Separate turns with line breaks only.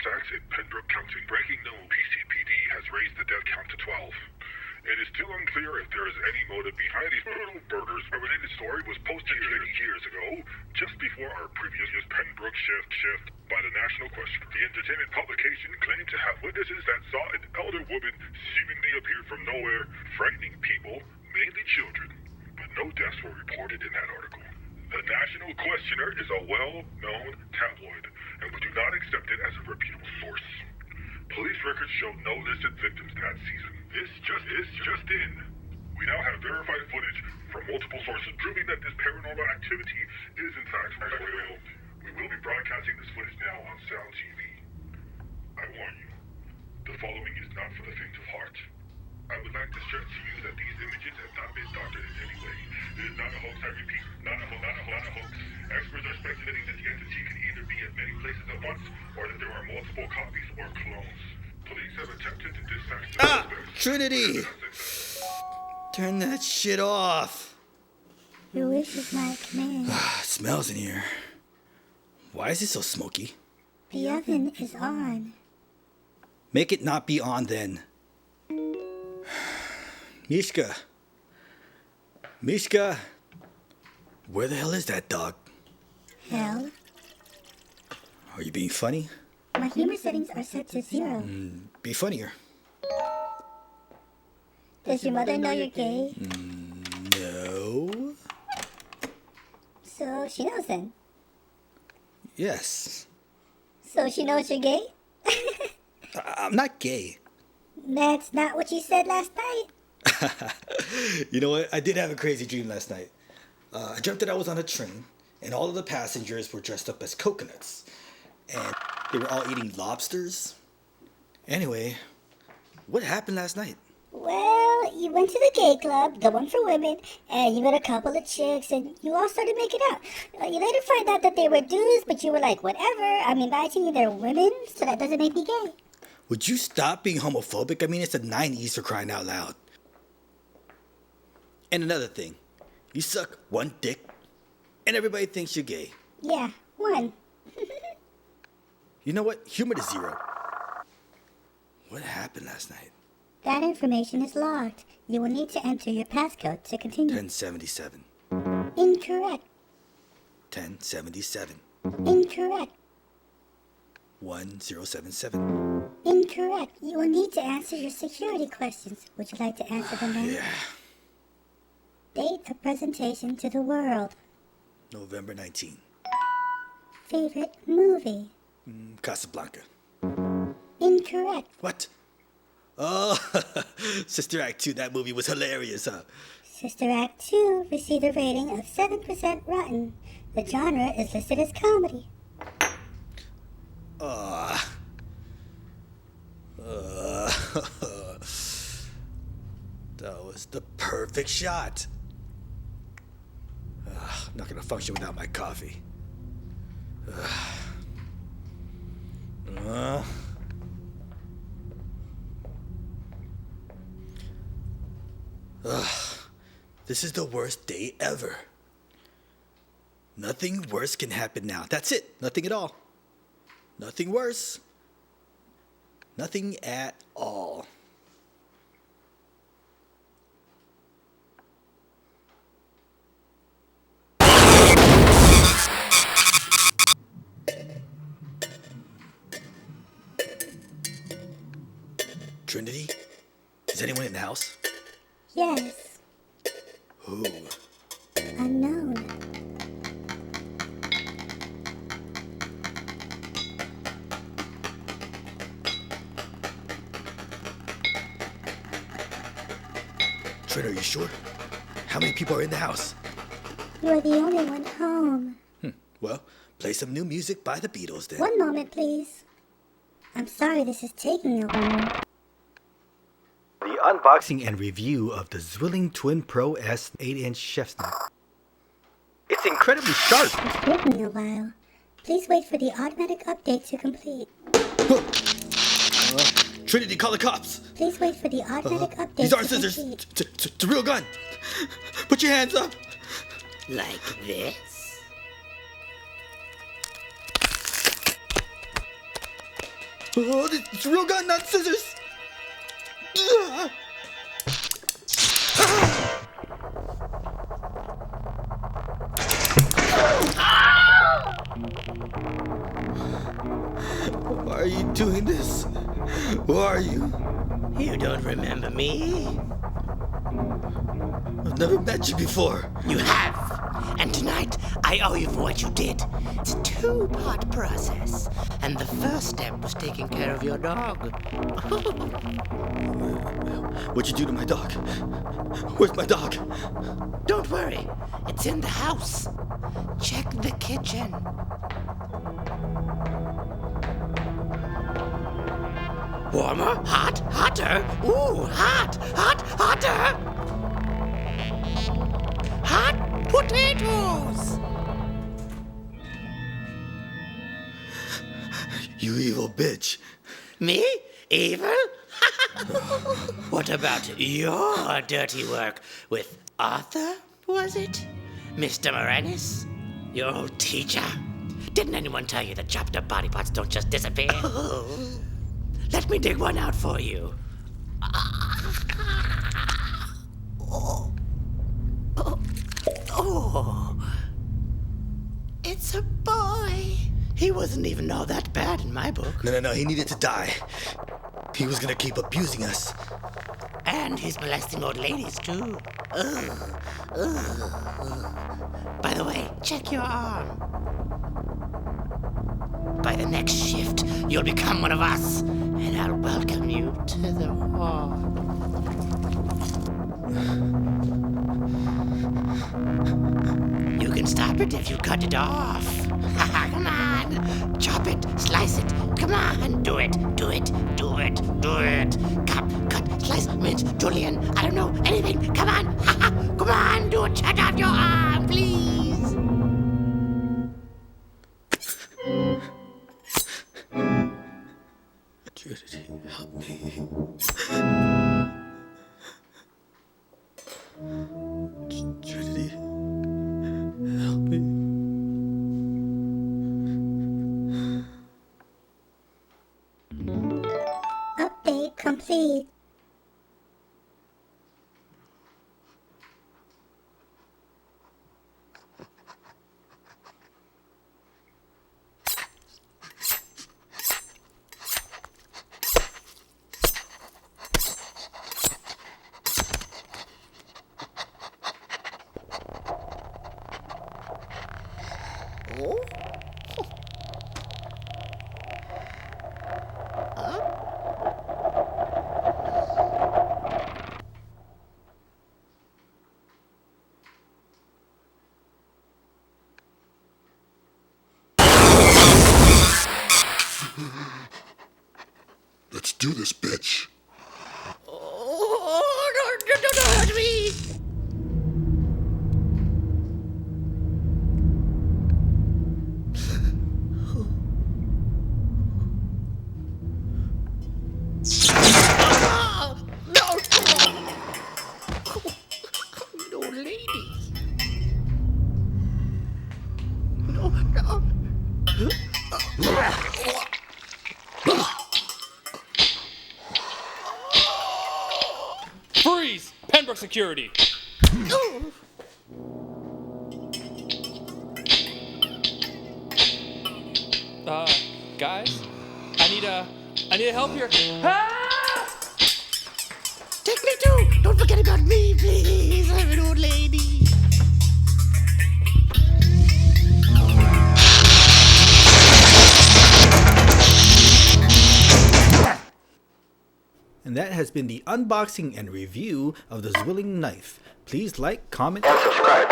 facts in Penbrook County. Breaking news, PCPD has raised the death count to 12. It is still unclear if there is any motive behind these brutal murders. A related story was posted 80 years ago, just before our previous Penbrook shift by the National Question. The entertainment publication claimed to have witnesses that saw an elder woman seemingly appear from nowhere, frightening people, mainly children. But no deaths were reported in that article. The National Questioner is a well-known tabloid, and we do not accept it as a reputable source. Police records show no listed victims that season. This just in. We now have verified footage from multiple sources proving that this paranormal activity is in fact real. We will be broadcasting this footage now on Sound TV. I warn you, the following is not for the faint of heart. I would like to stress to you that these images have not been doctored in any way. It is not a hoax, I repeat, not a hoax. Experts are speculating that the entity can either be at many places at once, or that there are multiple copies or clones. Police have attempted to dispatch the suspects.
Trinity! Turn that shit off.
Your wish is my command.
It smells in here. Why is it so smoky?
The oven is on.
Make it not be on then. Mishka, where the hell is that dog?
Hell,
Are you being funny?
my humor settings are set to 0.
Be funnier.
Does your mother know you're gay?
No.
So she knows then.
Yes.
So she knows you're gay?
I'm not gay.
That's not what you said last night.
You know what? I did have a crazy dream last night. I dreamt that I was on a train, and all of the passengers were dressed up as coconuts. And they were all eating lobsters. Anyway, what happened last night?
Well, you went to the gay club, the one for women, and you met a couple of chicks, and you all started making out. You later find out that they were dudes, but you were like, whatever. I'm imagining they're women, so that doesn't make me gay.
Would you stop being homophobic? I mean, it's the 90s for crying out loud. And another thing, you suck one dick, and everybody thinks you're gay.
Yeah, one.
You know what? Humor to 0. What happened last night?
That information is locked. You will need to enter your passcode to continue.
1077.
Incorrect.
1077.
Incorrect.
1077.
Incorrect. You will need to answer your security questions. Would you like to answer them now?
Yeah.
Date of presentation to the world.
November 19.
Favorite movie.
Casablanca.
Incorrect.
What? Oh, Sister Act 2, that movie was hilarious, huh?
Sister Act 2 received a rating of 7% rotten. The genre is listed as comedy.
That was the perfect shot. I'm not gonna function without my coffee. This is the worst day ever. Nothing worse can happen now. That's it. Nothing at all. Nothing worse. Nothing at all. Trinity? Is anyone in the house?
Yes.
Who?
Unknown.
Trin, are you sure? How many people are in the house?
You are the only one home.
Well, play some new music by the Beatles then.
One moment, please. I'm sorry this is taking a while.
The unboxing and review of the Zwilling Twin Pro S 8-inch chef's knife. It's incredibly sharp.
It's taking a while. Please wait for the automatic update to complete.
Trinity, call the cops.
Please wait for the automatic update
These
to
aren't scissors.
complete.
It's a real gun. Put your hands up.
Like this?
Oh, it's a real gun, not scissors. Why are you doing this? Who are you?
You don't remember me?
I've never met you before.
You have. And tonight, I owe you for what you did. It's a two-part process. And the first step was taking care of your dog.
What'd you do to my dog? Where's my dog?
Don't worry. It's in the house. Check the kitchen. Warmer? Hot? Hotter? Ooh, hot! Hot! Hotter! Hot potatoes!
You evil bitch.
Me? Evil? What about your dirty work with Arthur, was it? Mr. Moranis? Your old teacher? Didn't anyone tell you that chopped up body parts don't just disappear? Let me dig one out for you. Oh. It's a boy. He wasn't even all that bad in my book.
No, he needed to die. He was gonna keep abusing us.
And he's molesting old ladies, too. Ugh. By the way, check your arm. By the next shift, you'll become one of us, and I'll welcome you to the hall. You can stop it if you cut it off. Come on. Chop it, slice it. Come on, do it. Cut, slice, mince, julienne. I don't know, anything. Come on. Come on, do it. Check out your arm, please.
Judy, help me. Judy, help me.
Update complete.
Let's do this, bitch.
Oh, don't hurt me. No, lady. No.
Freeze! Pembroke security. Guys, I need help here. Ah!
Take me too. Don't forget about me, please. I'm an old lady.
And that has been the unboxing and review of the Zwilling knife. Please like, comment,
And subscribe.